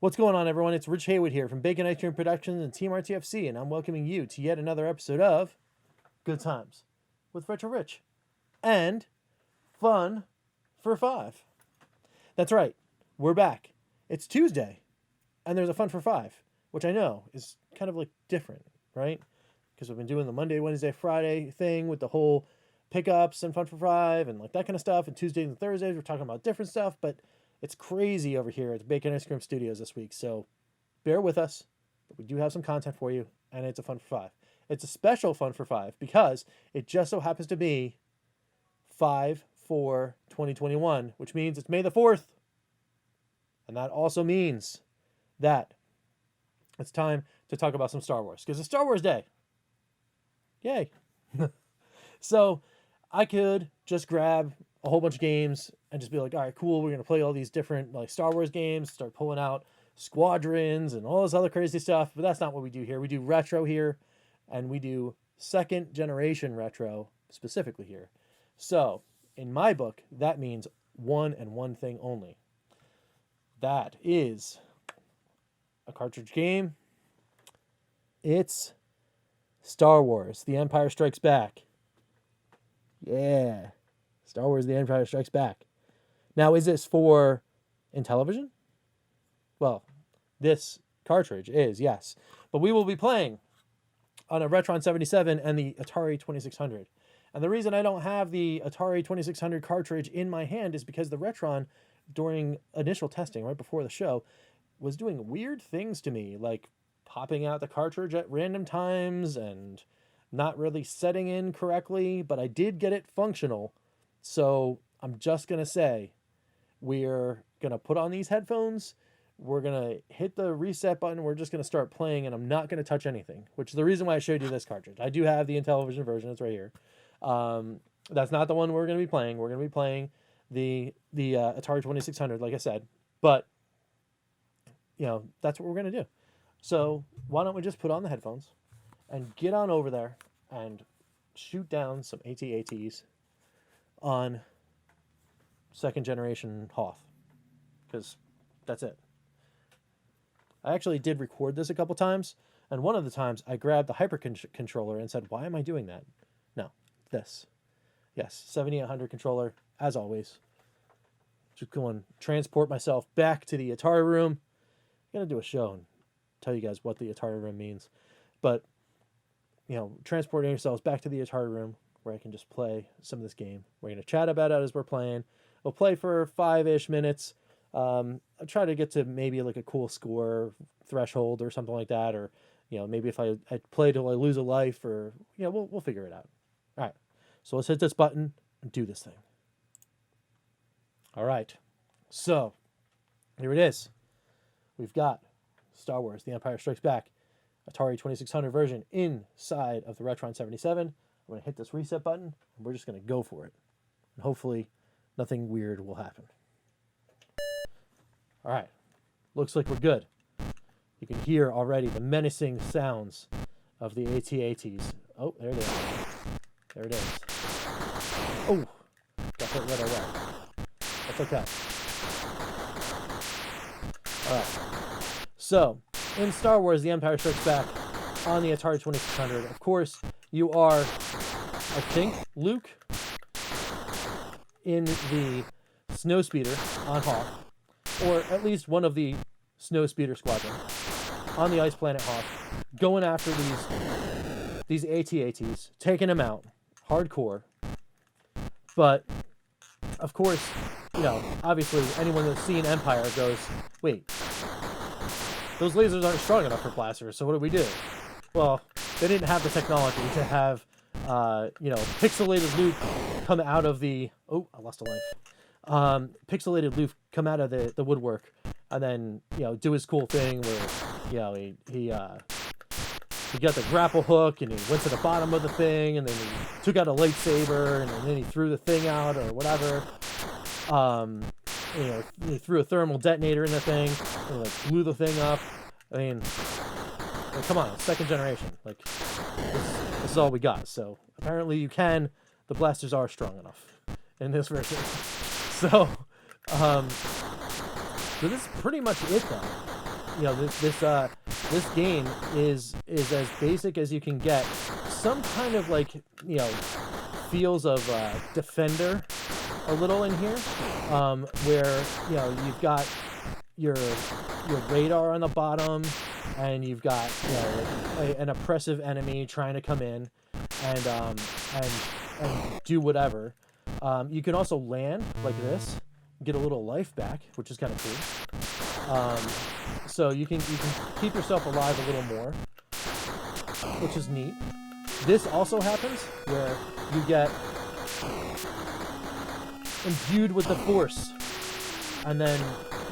What's going on, everyone? It's Rich Haywood here from Bacon Ice Cream Productions and Team RTFC, and I'm welcoming you to yet another episode of Good Times with Retro Rich and Fun for Five. That's right, we're back. It's Tuesday, and there's a Fun for Five, which I know is kind of like different, right? Because we've been doing the Monday, Wednesday, Friday thing with the whole pickups and Fun for Five and like that kind of stuff, and Tuesdays and Thursdays we're talking about different stuff, but it's crazy over here at the Bacon Ice Cream Studios this week, so bear with us. But we do have some content for you, and it's a Fun for Five. It's a special Fun for Five because it just so happens to be 5/4/2021, which means it's May the 4th. And that also means that it's time to talk about some Star Wars, because it's Star Wars Day. Yay. So I could just grab a whole bunch of games and just be like, all right, cool, we're going to play all these different like Star Wars games, start pulling out squadrons and all this other crazy stuff, but that's not what we do here. We do retro here, and we do second generation retro specifically here. So in my book, that means one and one thing only. That is a cartridge game. It's Star Wars, The Empire Strikes Back. Yeah. Star Wars The Empire Strikes Back. Now, is this for Intellivision? Well, this cartridge is, yes. But we will be playing on a Retron 77 and the Atari 2600. And the reason I don't have the Atari 2600 cartridge in my hand is because the Retron, during initial testing, right before the show, was doing weird things to me, like popping out the cartridge at random times and not really setting in correctly, but I did get it functional. So I'm just going to say, we're going to put on these headphones, we're going to hit the reset button, we're just going to start playing, and I'm not going to touch anything, which is the reason why I showed you this cartridge. I do have the Intellivision version, it's right here. That's not the one we're going to be playing. We're going to be playing the Atari 2600, like I said, but, you know, that's what we're going to do. So why don't we just put on the headphones and get on over there and shoot down some AT-ATs on second generation Hoth, because that's it. I actually did record this a couple times, and one of the times I grabbed the hyper controller and said, why am I doing that? No, this. Yes, 7800 controller, as always. Just going to transport myself back to the Atari room. I'm going to do a show and tell you guys what the Atari room means. But, you know, transporting yourselves back to the Atari room where I can just play some of this game. We're going to chat about it as we're playing. We'll play for 5-ish minutes. I'll try to get to maybe like a cool score threshold or something like that. Or, you know, maybe if I play till I lose a life, or, you know, we'll figure it out. All right. So let's hit this button and do this thing. All right. So here it is. We've got Star Wars, The Empire Strikes Back, Atari 2600 version inside of the Retron 77. I'm going to hit this reset button, and we're just going to go for it. And hopefully nothing weird will happen. All right. Looks like we're good. You can hear already the menacing sounds of the AT-ATs. Oh, there it is. There it is. Oh, got hit right away. That's okay. All right. So, in Star Wars The Empire Strikes Back on the Atari 2600, of course, you are, I think, Luke in the Snowspeeder on Hoth, or at least one of the Snowspeeder squadron on the ice planet Hoth, going after these AT-ATs, taking them out, hardcore. But, of course, you know, obviously anyone that's seen Empire goes, wait, those lasers aren't strong enough for blasters, so what do we do? Well, they didn't have the technology to have, you know, pixelated Luke come out of the... Oh, I lost a life. Pixelated Luke come out of the woodwork and then, you know, do his cool thing where, you know, he got the grapple hook and he went to the bottom of the thing and then he took out a lightsaber and then he threw the thing out or whatever. You know, he threw a thermal detonator in the thing and like blew the thing up. I mean, like, come on, second generation. Like, this is all we got. So apparently the blasters are strong enough in this version. So this is pretty much it though. this game is as basic as you can get. Some kind of like feels of Defender a little in here, where you've got your radar on the bottom, and you've got an oppressive enemy trying to come in and do whatever. You can also land like this, get a little life back, which is kind of cool. So you can keep yourself alive a little more, which is neat. This also happens where you get imbued with the Force, and then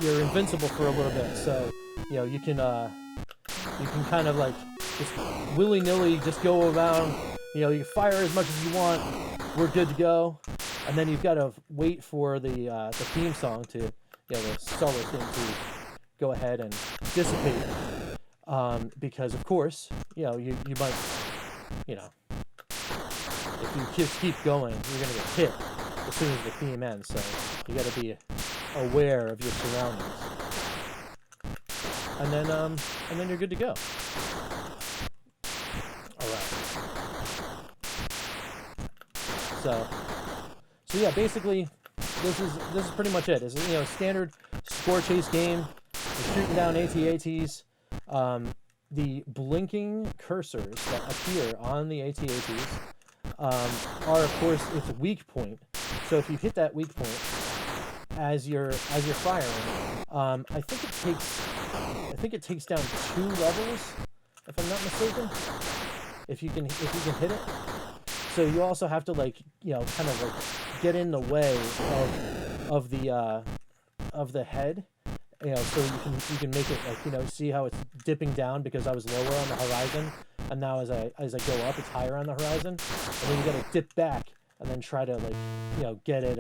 you're invincible for a little bit. So you can kind of like just willy-nilly just go around. You fire as much as you want. We're good to go. And then you've got to wait for the theme song to the Star Wars theme to go ahead and dissipate. Because of course you might if you just keep going, you're gonna get hit as soon as the theme ends. So you got to be aware of your surroundings. And then you're good to go. All right. So yeah, basically, this is pretty much it. It's standard score chase game. You're shooting down AT-ATs. The blinking cursors that appear on the AT-ATs are, of course, its weak point. So if you hit that weak point as you're firing, I think it takes down 2 levels, if I'm not mistaken. If you can hit it. So you also have to kind of like get in the way of the head, so you can make it like see how it's dipping down because I was lower on the horizon, and now as I go up, it's higher on the horizon, and then you got to dip back and then try to get it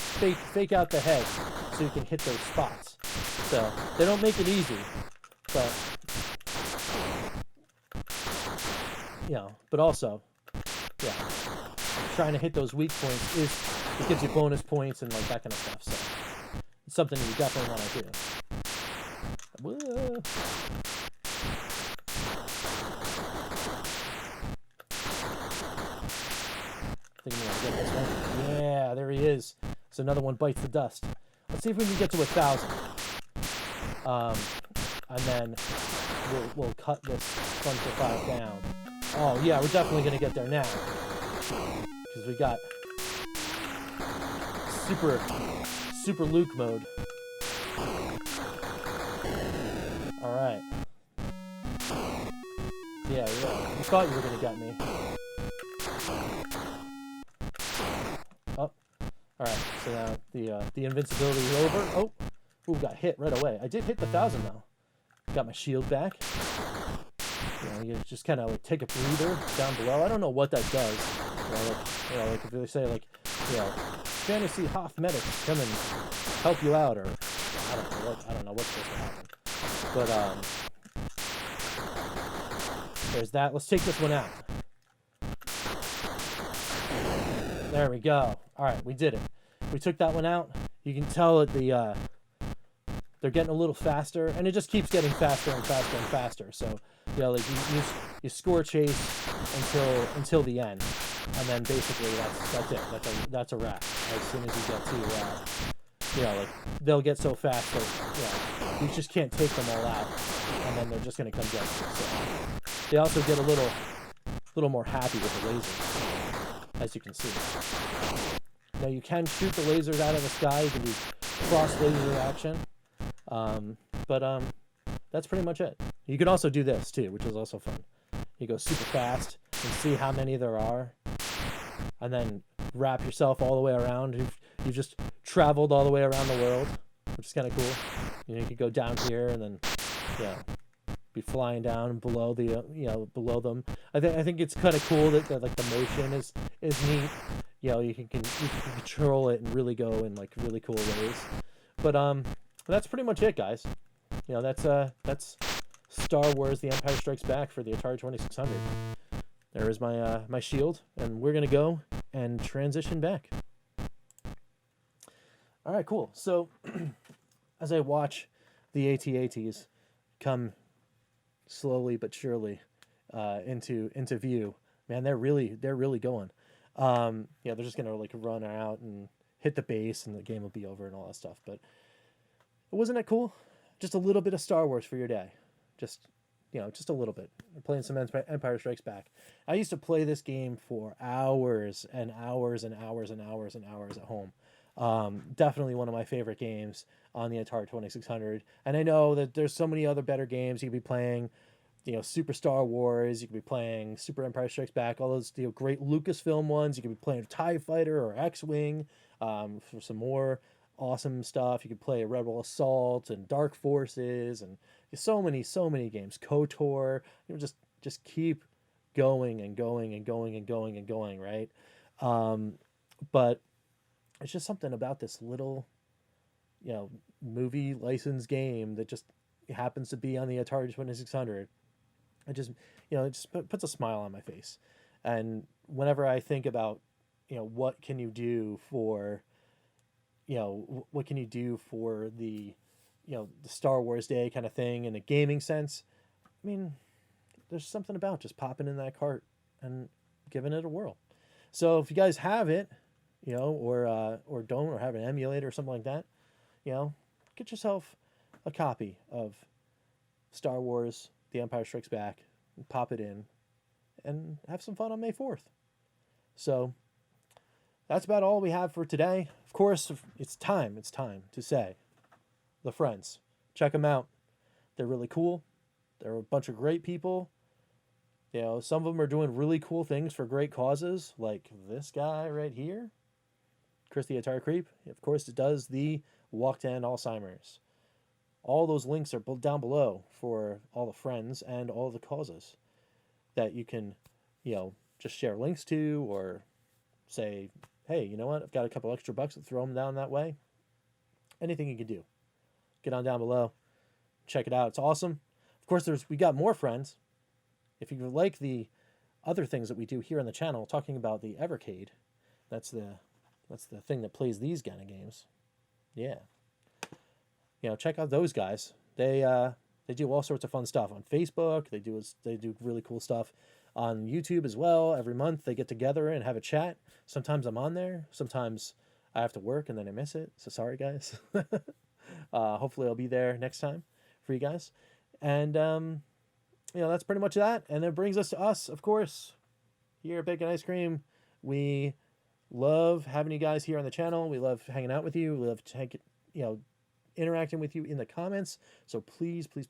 fake out the head so you can hit those spots. So they don't make it easy, but but also, trying to hit those weak points it gives you bonus points and like that kind of stuff. So it's something you definitely want to do. Whoa. I think I'm gonna get this one. Yeah, there he is. So another one bites the dust. Let's see if we can get to 1,000. And then we'll cut this fun for 5 down. Oh yeah, we're definitely gonna get there now, because we got super Luke mode. All right. Yeah. You thought you were gonna get me. Oh. All right. So now the invincibility is over. Oh. Ooh, got hit right away. I did hit the 1,000 though. Got my shield back. You just kind of like take a breather down below. I don't know what that does. Like if they say like, fantasy Hoth medics come and help you out, or I don't know what's supposed to happen. But there's that. Let's take this one out. There we go. All right, we did it. We took that one out. You can tell that they're getting a little faster, and it just keeps getting faster and faster and faster. So like you score chase until the end, and then basically that's it. That's a wrap. As soon as you get to like they'll get so fast that you just can't take them all out, and then they're just gonna come get you. So they also get a little more happy with the lasers, as you can see. Now you can shoot the lasers out of the sky. You can do cross laser action. But that's pretty much it. You can also do this too, which is also fun. You go super fast and see how many there are, and then wrap yourself all the way around. You've just traveled all the way around the world, which is kind of cool. You could go down here and then be flying down below below them. I think it's kind of cool that like the motion is neat. You can control it and really go in like really cool ways. But that's pretty much it, guys. That's Star Wars: The Empire Strikes Back for the Atari 2600. There is my shield, and we're gonna go and transition back. All right, cool. So as I watch the AT-ATs come slowly but surely into view, man, they're really going. They're just gonna like run out and hit the base, and the game will be over and all that stuff. But wasn't that cool? Just a little bit of Star Wars for your day, just a little bit. Playing some Empire Strikes Back. I used to play this game for hours and hours and hours and hours and hours at home. Definitely one of my favorite games on the Atari 2600. And I know that there's so many other better games. You could be playing, Super Star Wars. You could be playing Super Empire Strikes Back. All those great Lucasfilm ones. You could be playing TIE Fighter or X-Wing for some more awesome stuff. You could play Rebel Assault and Dark Forces and so many games. KOTOR. Just keep going and going and going and going and going, right? But it's just something about this little, movie license game that just happens to be on the Atari 2600. It just puts a smile on my face. And whenever I think about, what can you do for, what can you do for the, the Star Wars Day kind of thing in a gaming sense, I mean, there's something about just popping in that cart and giving it a whirl. So if you guys have it, or don't, or have an emulator or something like that, get yourself a copy of Star Wars The Empire Strikes Back, and pop it in, and have some fun on May 4th. So that's about all we have for today. Of course, it's time to say, the Friends, check them out. They're really cool. They're a bunch of great people. Some of them are doing really cool things for great causes, like this guy right here, Chris the Atari Creep. Of course, it does the Walk to End Alzheimer's. All those links are down below for all the friends and all the causes that you can, just share links to, or say, hey, you know what? I've got a couple extra bucks to throw them down that way. Anything you can do. Get on down below. Check it out. It's awesome. Of course, we got more friends. If you like the other things that we do here on the channel, talking about the Evercade, that's the thing that plays these kind of games. Yeah. Check out those guys. They do all sorts of fun stuff on Facebook. They do really cool stuff on YouTube as well. Every month they get together and have a chat. Sometimes I'm on there. Sometimes I have to work and then I miss it. So sorry, guys. Hopefully I'll be there next time for you guys. And that's pretty much that. And that brings us to us, of course, here at Bacon Ice Cream. We love having you guys here on the channel. We love hanging out with you. We love interacting with you in the comments. So please go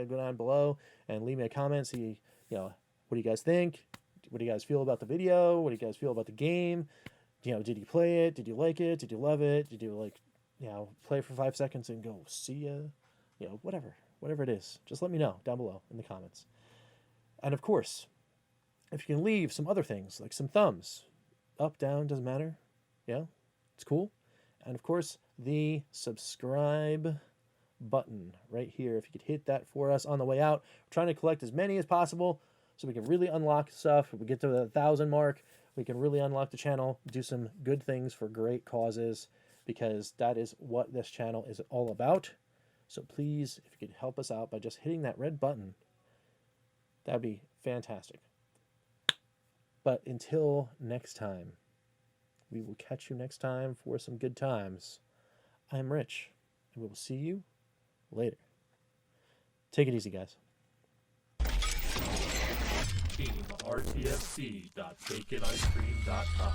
down below and leave me a comment. See, what do you guys think? What do you guys feel about the video? What do you guys feel about the game? Did you play it? Did you like it? Did you love it? Did you play for 5 seconds and go, see ya? Whatever it is, just let me know down below in the comments. And of course, if you can leave some other things, like some thumbs, up, down, doesn't matter. It's cool. And of course, the subscribe button right here. If you could hit that for us on the way out. We're trying to collect as many as possible so we can really unlock stuff. If we get to the 1,000 mark, we can really unlock the channel, do some good things for great causes, because that is what this channel is all about. So please, if you could help us out by just hitting that red button, that'd be fantastic. But until next time, we will catch you next time for some good times. I'm Rich, and we will see you later. Take it easy, guys. RTFC.baconicecream.com